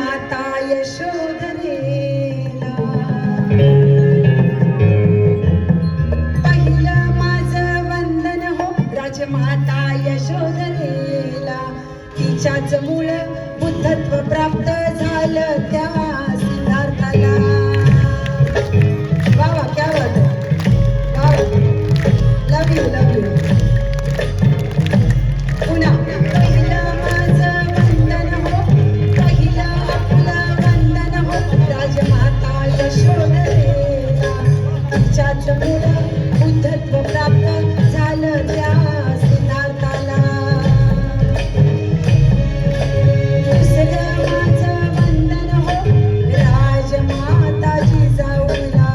राजमाता यशोधरेला पहिलं माझं वंदन हो राजमाता यशोधरेला तिच्याच मूळ बुद्धत्व प्राप्त झालं त्या सिद्धार्थाला वा वा क्या बात है वा लव यू पुन्हा पहिलं माझं वंदन हो पहिलं आपलं वंदन हो राजमाता यशोधरेला तिच्याच मूळ बुद्धत्व प्राप्त झालं त्या सिद्धार्थाला दुसरं माझं वंदन हो राजमाता जिजाऊला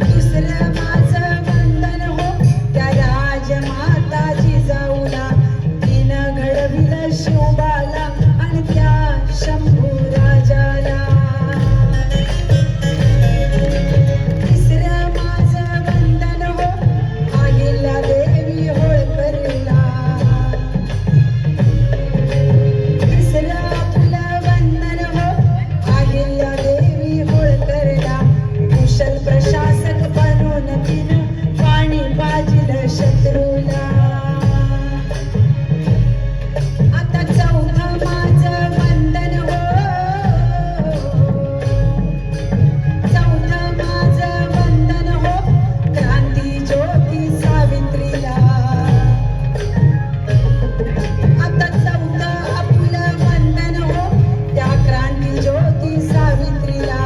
दुसरं माझं वंदन हो त्या राजमाता जिजाऊला तिनं घडविलं शिवबाला आणि त्या शंभू राजाला तिसरं माझं वंदन हो अहिल्यादेवी होळकरला तिसरं आपलं वंदन हो अहिल्यादेवी होळकरला कुशल प्रशासक बनून तिनं पाणी पाजिलं शत्रूला आता चौथं माझं वंदन हो चौथं माझं वंदन हो क्रांती ज्योती सावित्रीला आता चौथं आपलं वंदन हो त्या क्रांती ज्योती सावित्रीला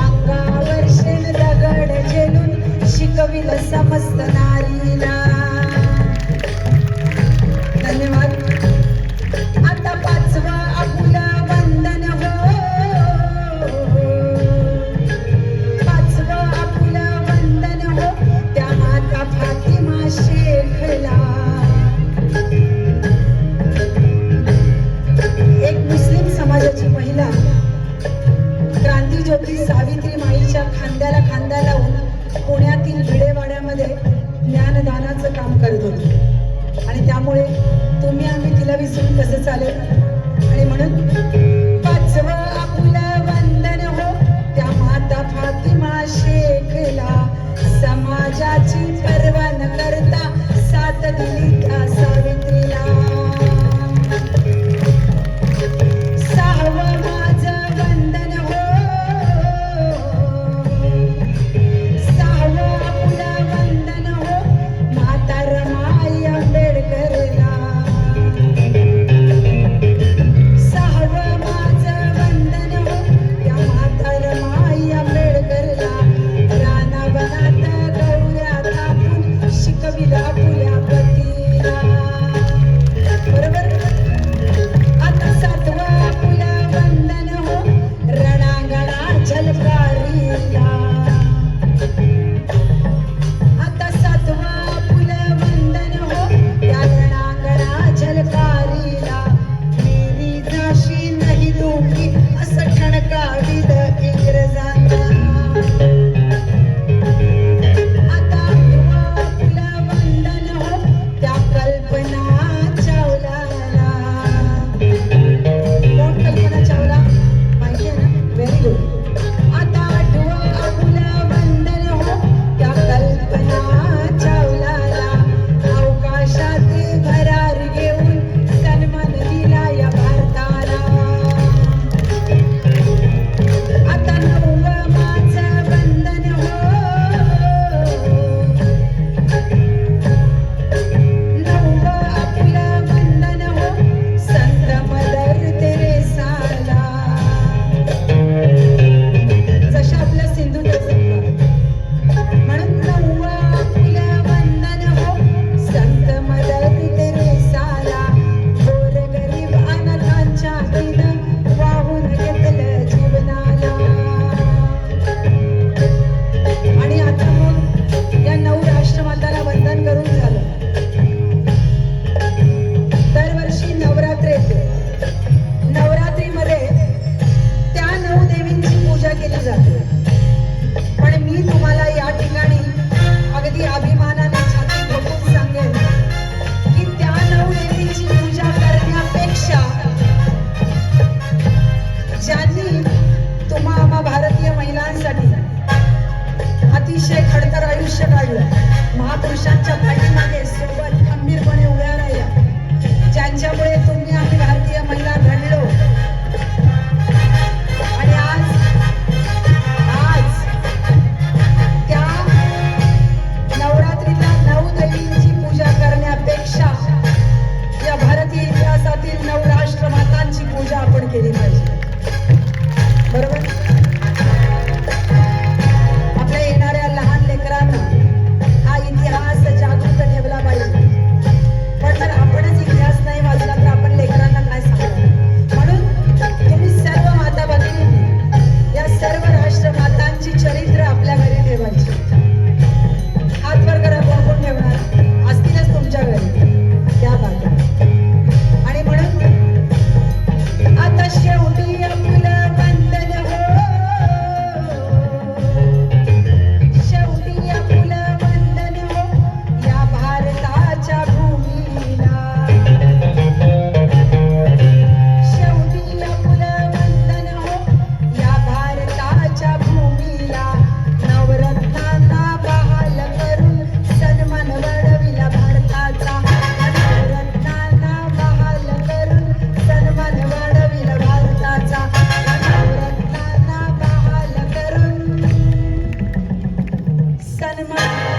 अंगावर शेण दगड झेलून शिकविलं समस्त नारीला धन्यवाद आता पाचवं आपलं वंदन हो पाचवं आपलं वंदन हो त्या माता फातिमा शेखला एक मुस्लिम समाजाची महिला क्रांती ज्योती सावित्री माईच्या खांद्याला खांदा लावून पुण्यातील भिडेवाड्यामध्ये ज्ञानदानाचं काम करत होती आणि त्यामुळे तुम्ही आम्ही तिला विसरून कसं चालेल आणि म्हणून पाचवं आपलं वंदन हो त्या माता फातिमा शेखला समाजाची पर्वा न करता साथ दिली त्या सावित्रीला सहावं माझं वंदन हो सहावं आपलं वंदन हो माता रमाई आंबेडकरला सहावं केली पाहिजे. बरोबर. आपल्या येणाऱ्या लहान लेकरांना हा इतिहास जागृत ठेवला पाहिजे. पण जर आपणच इतिहास नाही वाचला तर आपण लेकरांना काय सांगणार. म्हणून तुम्ही सर्व माता भगिनींनी या सर्व राष्ट्रमातांची चरित्र आपल्या घरी ठेवायची. हात वर करा, कोण कोण ठेवणार असतीलच तुमच्या घरी. त्या बाजू आणि म्हणून आता शेवटी आपलं बंधन हो, शेवटी आपलं बंधन हो या भारताच्या भूमीला. शेवटी आपलं बंधन हो या भारताच्या भूमीला. नवरत्नांना बहाल करून सन्मान वाढविला भारताचा. नवरत्नांना बहाल करून सन्मान वाढविला भारताचा. नवरत्नांना बहाल करून सन्मान